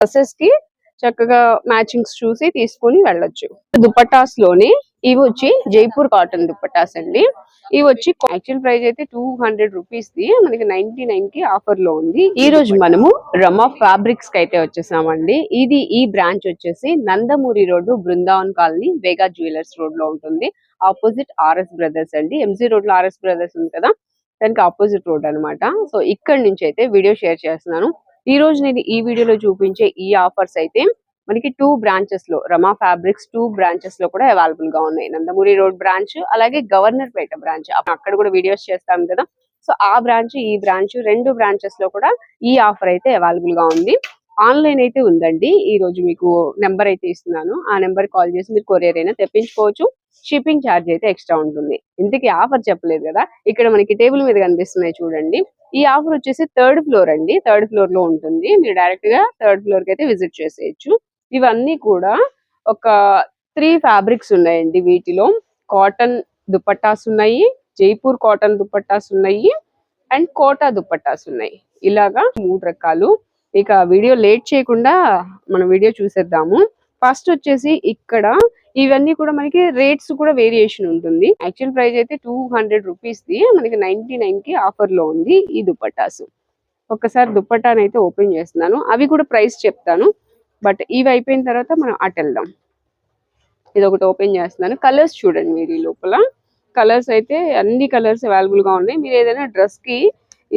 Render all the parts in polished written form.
Dresses కి చక్కగా matchings చూసి తీసుకొని వెళ్ళొచ్చు. దుపట్టాస్ లోని ఇవి వచ్చి జైపూర్ కాటన్ దుపట్టాస్ అండి. ఇవి వచ్చి యాక్చువల్ ప్రైస్ అయితే 200 రూపీస్ ది మనకి 99 కి ఆఫర్ లో ఉంది. ఈ రోజు మనము రమా ఫ్యాబ్రిక్స్ కి అయితే వచ్చేసామండి. ఈ బ్రాంచ్ వచ్చేసి నందమూరి రోడ్డు, బృందావన్ కాలనీ, వేగా జ్యువెలర్స్ రోడ్ లో ఉంటుంది. ఆపోజిట్ ఆర్ఎస్ బ్రదర్స్ అండి. ఎంజీ రోడ్ లో ఆర్ఎస్ బ్రదర్స్ ఉంది కదా, దానికి ఆపోజిట్ రోడ్ అనమాట. సో ఇక్కడ నుంచి అయితే వీడియో షేర్ చేస్తున్నాను. ఈ రోజు నేను ఈ వీడియోలో చూపించే ఈ ఆఫర్స్ అయితే మనకి 2 బ్రాంచెస్ లో, రమా ఫ్యాబ్రిక్స్ 2 బ్రాంచెస్ లో కూడా అవైలబుల్ గా ఉన్నాయి. నందమూరి రోడ్ బ్రాంచ్, అలాగే గవర్నర్ పేట బ్రాంచ్, అక్కడ కూడా వీడియోస్ చేస్తాం కదా. సో ఆ బ్రాంచ్, ఈ బ్రాంచ్ 2 బ్రాంచెస్ లో కూడా ఈ ఆఫర్ అయితే అవైలబుల్ గా ఉంది. ఆన్లైన్ అయితే ఉందండి. ఈ రోజు మీకు నెంబర్ అయితే ఇస్తున్నాను. ఆ నెంబర్ కాల్ చేసి మీరు కొరియర్ అయినా తెప్పించుకోవచ్చు. షిప్పింగ్ ఛార్జ్ అయితే ఎక్స్ట్రా ఉంటుంది. ఇంతకీ ఆఫర్ చెప్పలేదు కదా, ఇక్కడ మనకి టేబుల్ మీద కనిపిస్తున్నాయి చూడండి. ఈ ఆఫర్ వచ్చేసి 3rd ఫ్లోర్ అండి. 3rd ఫ్లోర్ లో ఉంటుంది. మీరు డైరెక్ట్ గా 3rd ఫ్లోర్ కి అయితే విజిట్ చేసేయచ్చు. ఇవన్నీ కూడా ఒక 3 ఫ్యాబ్రిక్స్ ఉన్నాయండి. వీటిలో కాటన్ దుపట్టాస్ ఉన్నాయి, జైపూర్ కాటన్ దుపట్టాస్ ఉన్నాయి, అండ్ కోటా దుపట్టాస్ ఉన్నాయి. ఇలాగా 3 రకాలు. ఇక వీడియో లేట్ చేయకుండా మనం వీడియో చూసేద్దాము. ఫస్ట్ వచ్చేసి ఇక్కడ ఇవన్నీ కూడా మనకి రేట్స్ కూడా వేరియేషన్ ఉంటుంది. యాక్చువల్ ప్రైస్ అయితే 200 రూపీస్ ది మనకి 99 కి ఆఫర్ లో ఉంది ఈ దుపట్టాస్. ఒక్కసారి దుపట్టాని అయితే ఓపెన్ చేస్తున్నాను. అవి కూడా ప్రైస్ చెప్తాను, బట్ ఇవి అయిపోయిన తర్వాత మనం అటు వెళ్దాం. ఇది ఒకటి ఓపెన్ చేస్తున్నాను. కలర్స్ చూడండి మీరు. ఈ లోపల కలర్స్ అయితే అన్ని కలర్స్ అవైలబుల్ గా ఉన్నాయి. మీరు ఏదైనా డ్రెస్ కి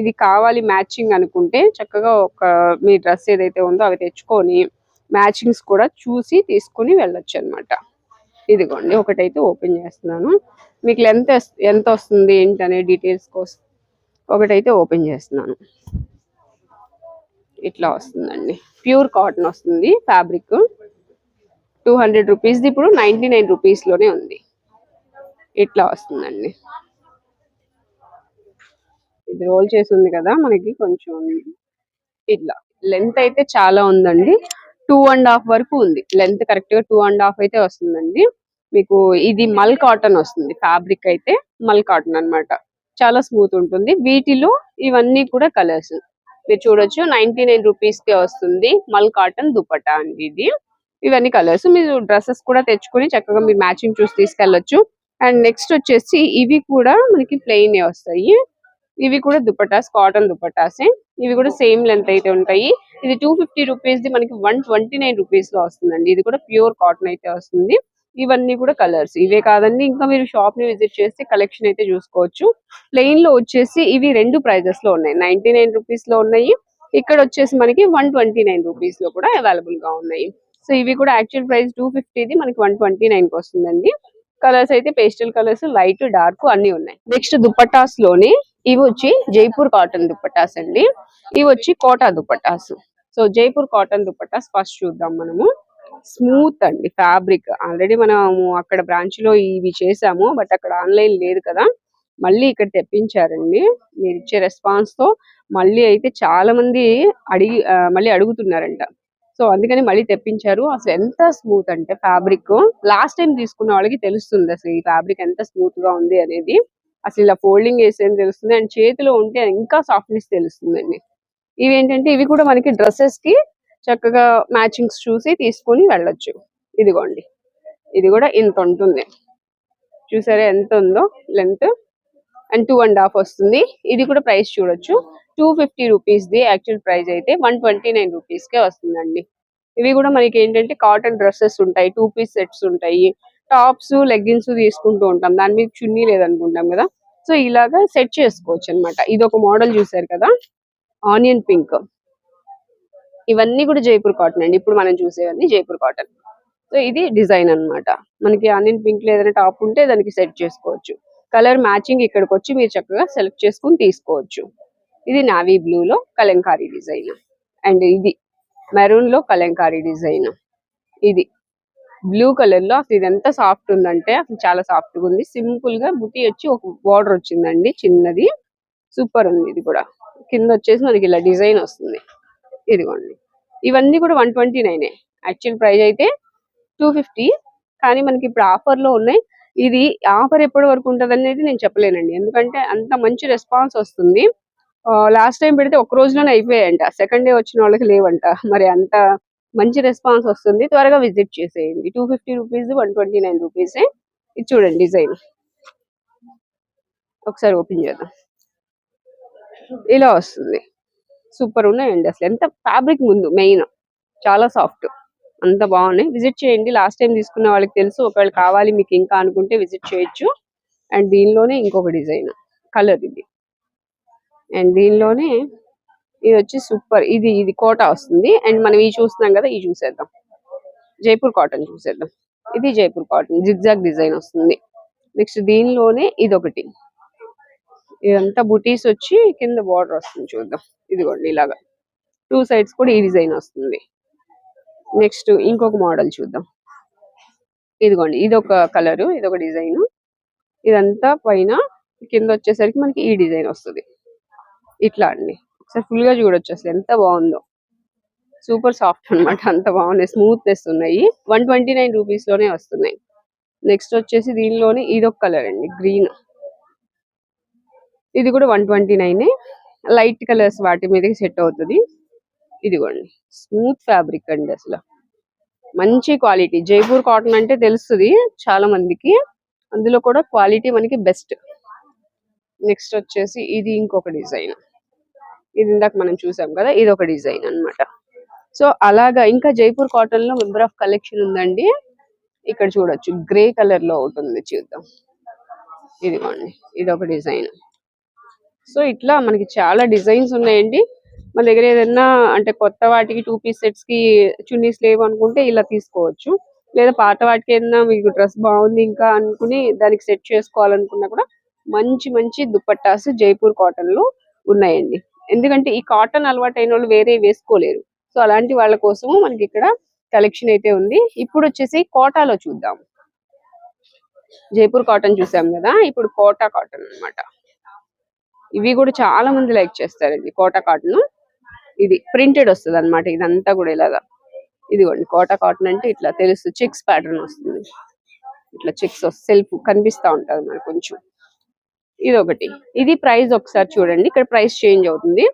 ఇది కావాలి మ్యాచింగ్ అనుకుంటే చక్కగా మీ డ్రెస్ ఏదైతే ఉందో అవి తెచ్చుకొని మ్యాచింగ్స్ కూడా చూసి తీసుకుని వెళ్ళొచ్చు అనమాట. ఇదిగోండి ఒకటైతే ఓపెన్ చేస్తున్నాను. మీకు లెంత్ ఎంత వస్తుంది ఏంటనే డీటెయిల్స్ కోసం ఒకటైతే ఓపెన్ చేస్తున్నాను. ఇట్లా వస్తుందండి. ప్యూర్ కాటన్ వస్తుంది ఫ్యాబ్రిక్. 200 రూపీస్ది ఇప్పుడు 99 రూపీస్ లోనే ఉంది. ఇట్లా వస్తుందండి. ఇది రోల్ చేసి ఉంది కదా మనకి కొంచెం. ఇట్లా లెంత్ అయితే చాలా ఉందండి. 2.5 వరకు ఉంది లెంత్. కరెక్ట్ గా 2.5 అయితే వస్తుందండి. మీకు ఇది మల్ కాటన్ వస్తుంది. ఫ్యాబ్రిక్ అయితే మల్ కాటన్ అన్నమాట. చాలా స్మూత్ ఉంటుంది. వీటిలో ఇవన్నీ కూడా కలర్స్ మీరు చూడొచ్చు. 99 రూపీస్ కే వస్తుంది మల్ కాటన్ దుపట్టా అండి ఇది. ఇవన్నీ కలర్స్. మీరు డ్రెస్సెస్ కూడా తెచ్చుకొని చక్కగా మీరు మ్యాచింగ్ చూసి తీసుకెళ్లొచ్చు. అండ్ నెక్స్ట్ వచ్చేసి ఇవి కూడా మనకి ప్లెయిన్ వస్తాయి. ఇవి కూడా దుపట్టాస్, కాటన్ దుపట్టాసే. ఇవి కూడా సేమ్ లెంత్ అయితే ఉంటాయి. ఇది 250 రూపీస్ ది మనకి 129 రూపీస్ లో వస్తుందండి. ఇది కూడా ప్యూర్ కాటన్ అయితే వస్తుంది. ఇవన్నీ కూడా కలర్స్. ఇవే కాదండి, ఇంకా మీరు షాప్ ని విజిట్ చేస్తే కలెక్షన్ అయితే చూసుకోవచ్చు. ప్లెయిన్ లో వచ్చేసి ఇవి 2 ప్రైజెస్ లో ఉన్నాయి. 99 రూపీస్ లో ఉన్నాయి. ఇక్కడ వచ్చేసి మనకి 129 రూపీస్ లో కూడా అవైలబుల్ గా ఉన్నాయి. సో ఇవి కూడా యాక్చువల్ ప్రైస్ 250ది మనకి 129 కి వస్తుందండి. కలర్స్ అయితే పేస్టల్ కలర్స్, లైట్, డార్క్ అన్ని ఉన్నాయి. నెక్స్ట్ దుపట్టాస్ లోని ఇవి వచ్చి జైపూర్ కాటన్ దుపట్టాస్ అండి. ఇవి వచ్చి Kota dupattas. So Jaipur cotton dupattas first చూద్దాం మనము. స్మూత్ అండి ఫ్యాబ్రిక్. ఆల్రెడీ మనము అక్కడ బ్రాంచ్ లో ఇవి చేసాము, బట్ అక్కడ ఆన్లైన్ లేదు కదా, మళ్ళీ ఇక్కడ తెప్పించారండి. మీరు ఇచ్చే రెస్పాన్స్ తో మళ్ళీ అయితే చాలా మంది మళ్ళీ అడుగుతున్నారంట. సో అందుకని మళ్ళీ తెప్పించారు. అసలు ఎంత స్మూత్ అంటే ఫ్యాబ్రిక్, లాస్ట్ టైం తీసుకున్న వాళ్ళకి తెలుస్తుంది అసలు ఈ ఫ్యాబ్రిక్ ఎంత స్మూత్ గా ఉంది అనేది. అసలు ఇలా ఫోల్డింగ్ వేసేది తెలుస్తుంది, అండ్ చేతిలో ఉంటే ఇంకా సాఫ్ట్నెస్ తెలుస్తుందండి. ఇవి ఏంటంటే ఇవి కూడా మనకి డ్రెస్సెస్ కి చక్కగా మ్యాచింగ్స్ చూసి తీసుకొని వెళ్ళొచ్చు. ఇదిగోండి, ఇది కూడా ఇంత ఉంటుంది. చూసారా ఎంత ఉందో లెంత్. అండ్ 2.5 వస్తుంది. ఇది కూడా ప్రైస్ చూడొచ్చు. 250 రూపీస్ ది యాక్చువల్ ప్రైస్ అయితే 129 రూపీస్ కే వస్తుందండి. ఇవి కూడా మనకి ఏంటంటే కాటన్ డ్రెస్సెస్ ఉంటాయి, 2 పీస్ సెట్స్ ఉంటాయి, టాప్స్, లెగ్గిన్స్ తీసుకుంటూ ఉంటాం. దాని మీద చున్నీ లేదనుకుంటాం కదా, సో ఇలాగా సెట్ చేసుకోవచ్చు అనమాట. ఇది ఒక మోడల్ చూసారు కదా, ఆనియన్ పింక్. ఇవన్నీ కూడా జైపూర్ కాటన్ అండి. ఇప్పుడు మనం చూసేవన్నీ జైపూర్ కాటన్. సో ఇది డిజైన్ అన్నమాట. మనకి ఆనియన్ పింక్ లో ఏదైనా టాప్ ఉంటే దానికి సెట్ చేసుకోవచ్చు. కలర్ మ్యాచింగ్ ఇక్కడికి వచ్చి మీరు చక్కగా సెలెక్ట్ చేసుకుని తీసుకోవచ్చు. ఇది నావీ బ్లూ లో కలంకారీ డిజైన్, అండ్ ఇది మెరూన్ లో కలంకారీ డిజైన్. ఇది బ్లూ కలర్ లో. అసలు ఇది ఎంత సాఫ్ట్ ఉందంటే అసలు చాలా సాఫ్ట్ గా ఉంది. సింపుల్ గా బుటీ వచ్చి ఒక బార్డర్ వచ్చిందండి చిన్నది. సూపర్ ఉంది. ఇది కూడా కింద వచ్చేసి మనకి ఇలా డిజైన్ వస్తుంది. ఇదిగోండి, ఇవన్నీ కూడా 129. యాక్చువల్ ప్రైస్ అయితే 250, కానీ మనకి ఇప్పుడు ఆఫర్ లో ఉన్నాయి. ఇది ఆఫర్ ఎప్పటి వరకు ఉంటుంది అనేది నేను చెప్పలేనండి, ఎందుకంటే అంత మంచి రెస్పాన్స్ వస్తుంది. లాస్ట్ టైం పెడితే ఒక రోజులోనే అయిపోయాయంట. సెకండ్ డే వచ్చిన వాళ్ళకి లేవంట. మరి అంత మంచి రెస్పాన్స్ వస్తుంది. త్వరగా విజిట్ చేసేయండి. 250 రూపీస్, 129 రూపీసే. ఇది చూడండి డిజైన్, ఒకసారి ఓపెన్ చేద్దాం. ఇలా వస్తుంది. సూపర్ ఉన్నాయండి. అసలు ఎంత ఫ్యాబ్రిక్ ముందు మెయిన్ చాలా సాఫ్ట్, అంత బాగున్నాయి. విజిట్ చేయండి. లాస్ట్ టైం తీసుకున్న వాళ్ళకి తెలుసు. ఒకవేళ కావాలి మీకు ఇంకా అనుకుంటే విజిట్ చేయొచ్చు. అండ్ దీనిలోనే ఇంకొక డిజైన్ కలర్ ఇది. అండ్ దీనిలోనే ఇది వచ్చి సూపర్, ఇది ఇది కోటా వస్తుంది. అండ్ మనం ఇవి చూస్తున్నాం కదా, ఇవి చూసేద్దాం. జైపూర్ కాటన్ చూసేద్దాం. ఇది జైపూర్ కాటన్ జిగ్జాగ్ డిజైన్ వస్తుంది. నెక్స్ట్ దీనిలోనే ఇదొకటి, ఇదంతా బుటీస్ వచ్చి కింద బార్డర్ వస్తుంది. చూద్దాం. ఇదిగోండి ఇలాగా 2 సైడ్స్ కూడా ఈ డిజైన్ వస్తుంది. నెక్స్ట్ ఇంకొక మోడల్ చూద్దాం. ఇదిగోండి ఇదొక కలర్, ఇదొక డిజైన్. ఇదంతా పైన, కింద వచ్చేసరికి మనకి ఈ డిజైన్ వస్తుంది. ఇట్లా అండి. ఒకసారి ఫుల్ గా చూడొచ్చు అసలు ఎంత బాగుందో. సూపర్ సాఫ్ట్ అన్నమాట. అంత బాగున్నాయి, స్మూత్నెస్ ఉన్నాయి. 129 రూపీస్ లోనే వస్తున్నాయి. నెక్స్ట్ వచ్చేసి దీనిలోనే ఇదొక కలర్ అండి, గ్రీన్. ఇది కూడా 129. లైట్ కలర్స్ వాటి మీదకి సెట్ అవుతుంది. ఇదిగోండి స్మూత్ ఫ్యాబ్రిక్ అండి. అసలు మంచి క్వాలిటీ. జైపూర్ కాటన్ అంటే తెలుస్తుంది చాలా మందికి, అందులో కూడా క్వాలిటీ మనకి బెస్ట్. నెక్స్ట్ వచ్చేసి ఇది ఇంకొక డిజైన్. ఇది ఇందాక మనం చూసాం కదా, ఇది ఒక డిజైన్ అన్నమాట. సో అలాగా ఇంకా జైపూర్ కాటన్ లో మెంబర్ ఆఫ్ కలెక్షన్ ఉందండి. ఇక్కడ చూడొచ్చు గ్రే కలర్ లో ఉంటుంది. చూద్దాం. ఇదిగోండి ఇది ఒక డిజైన్. సో ఇట్లా మనకి చాలా డిజైన్స్ ఉన్నాయండి. మన దగ్గర ఏదైనా అంటే కొత్త వాటికి 2 పీస్ సెట్స్ కి చున్నీస్ లేవు అనుకుంటే ఇలా తీసుకోవచ్చు. లేదా పాత వాటికి ఏదైనా మీకు డ్రెస్ బాగుంది ఇంకా అనుకుని దానికి సెట్ చేసుకోవాలనుకున్నా కూడా మంచి మంచి దుపట్టాస్ జైపూర్ కాటన్ లో ఉన్నాయండి. ఎందుకంటే ఈ కాటన్ అలవాటు అయిన వాళ్ళు వేరే వేసుకోలేరు. సో అలాంటి వాళ్ళ కోసము మనకి ఇక్కడ కలెక్షన్ అయితే ఉంది. ఇప్పుడు వచ్చేసి కోటాలో చూద్దాం. జైపూర్ కాటన్ చూసాం కదా, ఇప్పుడు కోటా కాటన్ అన్నమాట. ఇవి కూడా చాలా మంది లైక్ చేస్తారండి. కోటా కాటన్ ఇది ప్రింటెడ్ వస్తుంది అనమాట. ఇదంతా కూడా ఇలాగా. ఇదిగోండి కోటా కాటన్ అంటే ఇట్లా తెలుస్తుంది. చెక్స్ ప్యాటర్న్ వస్తుంది. ఇట్లా చెక్స్ సెల్ఫ్ కనిపిస్తా ఉంటది మనకి కొంచెం. ఇది ఒకటి. ఇది ప్రైస్ ఒకసారి చూడండి. ఇక్కడ ప్రైస్ చేంజ్ అవుతుంది.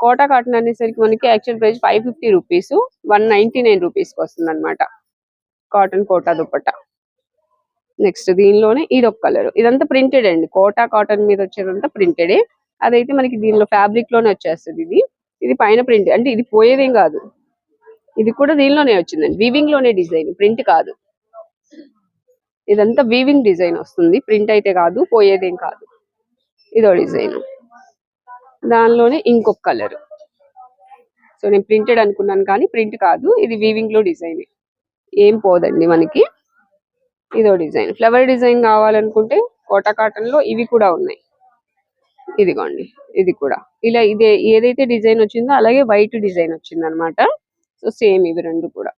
కోటా కాటన్ అనేసరికి మనకి యాక్చువల్ ప్రైస్ 550 రూపీస్, 199 రూపీస్ కి వస్తుంది అనమాట. Cotton quota dupatta. నెక్స్ట్ దీనిలోనే ఇది ఒక కలర్. ఇదంతా ప్రింటెడ్ అండి. కోటా కాటన్ మీద వచ్చేదంతా ప్రింటెడే. అదైతే మనకి దీనిలో ఫ్యాబ్రిక్ లోనే వచ్చేస్తుంది. ఇది ఇది పైన ప్రింట్ అంటే ఇది పోయేదేం కాదు. ఇది కూడా దీనిలోనే వచ్చిందండి. వీవింగ్ లోనే డిజైన్, ప్రింట్ కాదు. ఇదంతా వీవింగ్ డిజైన్ వస్తుంది. ప్రింట్ అయితే కాదు, పోయేదేం కాదు. ఇదో డిజైన్. దానిలోనే ఇంకొక కలర్. సో నేను ప్రింటెడ్ అనుకున్నాను కానీ ప్రింట్ కాదు, ఇది వీవింగ్ లో డిజైన్. ఏం పోదండి మనకి. ఇదో డిజైన్. ఫ్లవర్ డిజైన్ కావాలనుకుంటే కోటా కాటన్ లో ఇవి కూడా ఉన్నాయి. ఇదిగోండి ఇది కూడా ఇలా ఇదే ఏదైతే డిజైన్ వచ్చిందో అలాగే వైట్ డిజైన్ వచ్చింది అనమాట. సో సేమ్ ఇవి రెండు కూడా.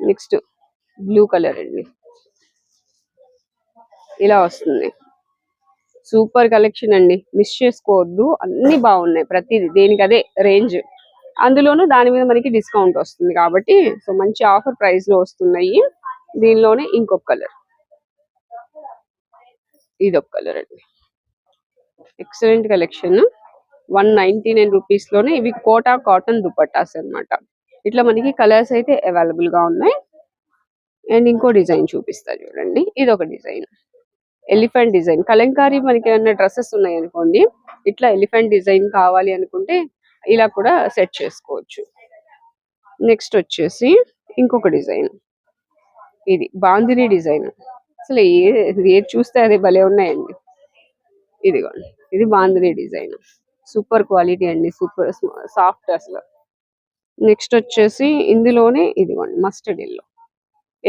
నెక్స్ట్ బ్లూ కలర్ అండి. ఇలా వస్తుంది. సూపర్ కలెక్షన్ అండి, మిస్ చేసుకోవద్దు. అన్ని బాగున్నాయి, ప్రతిదీ దేనికి అదే రేంజ్. అందులోనూ దాని మీద మనకి డిస్కౌంట్ వస్తుంది కాబట్టి సో మంచి ఆఫర్ ప్రైస్ లో వస్తున్నాయి. దీనిలోనే ఇంకొక కలర్, ఇదొక కలర్ అండి. Excellent collection. 199 రూపీస్ లోనే ఇవి కోటా కాటన్ దుపట్టాస్ అన్నమాట. ఇట్లా మనకి కలర్స్ అయితే అవైలబుల్ గా ఉన్నాయి. అండ్ ఇంకో డిజైన్ చూపిస్తా చూడండి. ఇది ఒక డిజైన్, ఎలిఫెంట్ డిజైన్. కలంకారీ మనకి ఏమైనా డ్రెస్సెస్ ఉన్నాయి అనుకోండి, ఇట్లా ఎలిఫెంట్ డిజైన్ కావాలి అనుకుంటే ఇలా కూడా సెట్ చేసుకోవచ్చు. నెక్స్ట్ వచ్చేసి ఇంకొక డిజైన్, ఇది బాందిని డిజైన్. అసలు ఏది చూస్తే అది భలే ఉన్నాయండి. ఇదిగోండి ఇది బాందిని డిజైన్. సూపర్ క్వాలిటీ అండి, సూపర్ సాఫ్ట్ అసలు. నెక్స్ట్ వచ్చేసి ఇందులోనే ఇదిగోండి మస్టర్డ్ ఎల్లో,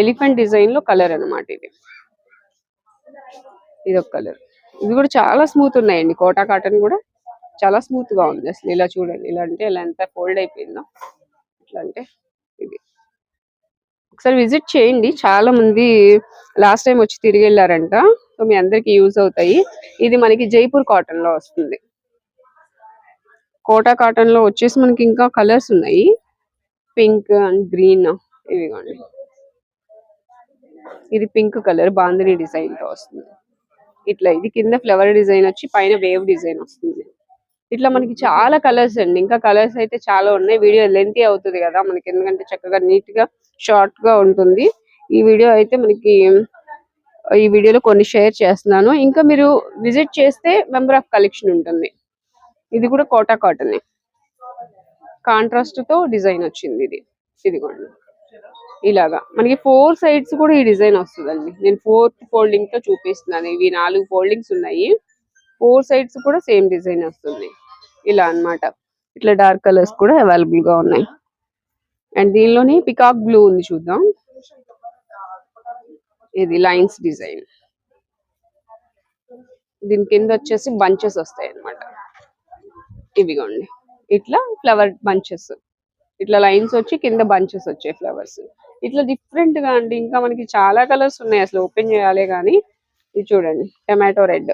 ఎలిఫెంట్ డిజైన్ లో కలర్ అన్నమాట. ఇది ఒక కలర్. ఇది కూడా చాలా స్మూత్ ఉన్నాయండి. కోటా కాటన్ కూడా చాలా స్మూత్ గా ఉంది అసలు. ఇలా చూడండి, ఇలా అంటే ఇలా ఎంత ఫోల్డ్ అయిపోయిందో. ఇట్లా అంటే ఇది ఒకసారి విజిట్ చేయండి. చాలా మంది లాస్ట్ టైం వచ్చి తిరిగి వెళ్ళారంట. సో మీ అందరికి యూజ్ అవుతాయి. ఇది మనకి జైపూర్ కాటన్ లో వస్తుంది. కోటా కాటన్ లో వచ్చేసి మనకి ఇంకా కలర్స్ ఉన్నాయి, పింక్ అండ్ గ్రీన్. ఇదిగోండి ఇది పింక్ కలర్ బాందిని డిజైన్ తో వస్తుంది. ఇట్లా ఇది కింద ఫ్లవర్ డిజైన్ వచ్చి పైన వేవ్ డిజైన్ వస్తుంది. ఇట్లా మనకి చాలా కలర్స్ అండి, ఇంకా కలర్స్ అయితే చాలా ఉన్నాయి. వీడియో లెంతీ అవుతుంది కదా మనకి, ఎందుకంటే చక్కగా నీట్ గా షార్ట్ గా ఉంటుంది ఈ వీడియో అయితే మనకి. ఈ వీడియోలో కొన్ని షేర్ చేస్తున్నాను, ఇంకా మీరు విజిట్ చేస్తే మెంబర్ ఆఫ్ కలెక్షన్ ఉంటుంది. ఇది కూడా కోటా కాటన్ కాంట్రాస్ట్ తో డిజైన్ వచ్చింది. ఇదిగోండి ఇలాగా మనకి 4 సైడ్స్ కూడా ఈ డిజైన్ వస్తుందండి. నేను 4th ఫోల్డింగ్ తో చూపిస్తున్నాను. ఇవి 4 ఫోల్డింగ్స్ ఉన్నాయి, 4 సైడ్స్ కూడా సేమ్ డిజైన్ వస్తుంది ఇలా అన్నమాట. ఇట్లా డార్క్ కలర్స్ కూడా అవైలబుల్ గా ఉన్నాయి. అండ్ దీనిలోనే పికాక్ బ్లూ ఉంది, చూద్దాం. ఇది లైన్స్ డిజైన్, దీని కింద వచ్చేసి బంచెస్ వస్తాయి అన్నమాట. ఇవిగోండి ఇట్లా ఫ్లవర్ బంచెస్, ఇట్లా లైన్స్ వచ్చి కింద బంచెస్ వచ్చాయి ఫ్లవర్స్. ఇట్లా డిఫరెంట్ గా అండి, ఇంకా మనకి చాలా కలర్స్ ఉన్నాయి, అసలు ఓపెన్ చేయాలి కానీ. ఇది చూడండి టమాటో రెడ్,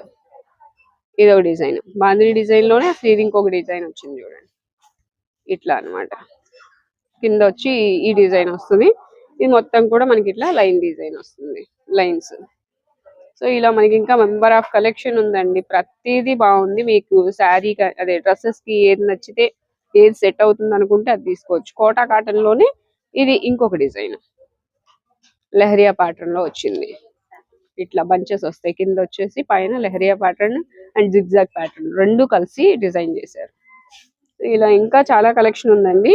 ఇదొక డిజైన్. బాందిని డిజైన్ లోనే అసలు ఇది ఇంకొక డిజైన్ వచ్చింది చూడండి. ఇట్లా అన్నమాట కింద వచ్చి ఈ డిజైన్ వస్తుంది. ఇది మొత్తం కూడా మనకి ఇట్లా లైన్ డిజైన్ వస్తుంది, లైన్స్. సో ఇలా మనకి ఇంకా మెంబర్ ఆఫ్ కలెక్షన్ ఉందండి, ప్రతిదీ బాగుంది. మీకు శారీ అదే డ్రెస్సెస్ కి ఏది నచ్చితే, ఏది సెట్ అవుతుంది అనుకుంటే అది తీసుకోవచ్చు. కోటా కాటన్ లోనే ఇది ఇంకొక డిజైన్, లెహరియా ప్యాటర్న్ లో వచ్చింది. ఇట్లా బంచెస్ వస్తాయి, కింద వచ్చేసి పైన leheriya pattern and zigzag pattern రెండు కలిసి డిజైన్ చేశారు. ఇలా ఇంకా చాలా కలెక్షన్ ఉందండి,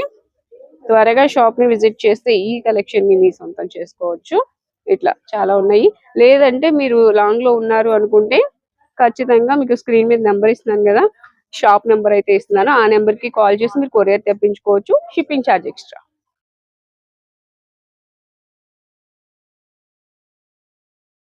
త్వరగా షాప్ ని విజిట్ చేస్తే ఈ కలెక్షన్ ని మీ సొంతం చేసుకోవచ్చు. ఇట్లా చాలా ఉన్నాయి. లేదంటే మీరు లాంగ్ లో ఉన్నారు అనుకుంటే ఖచ్చితంగా మీకు స్క్రీన్ మీద నెంబర్ ఇస్తున్నాను కదా, షాప్ నెంబర్ అయితే ఇస్తున్నాను, ఆ నెంబర్ కి కాల్ చేసి మీరు కొరియర్ తెప్పించుకోవచ్చు. Shipping charge extra.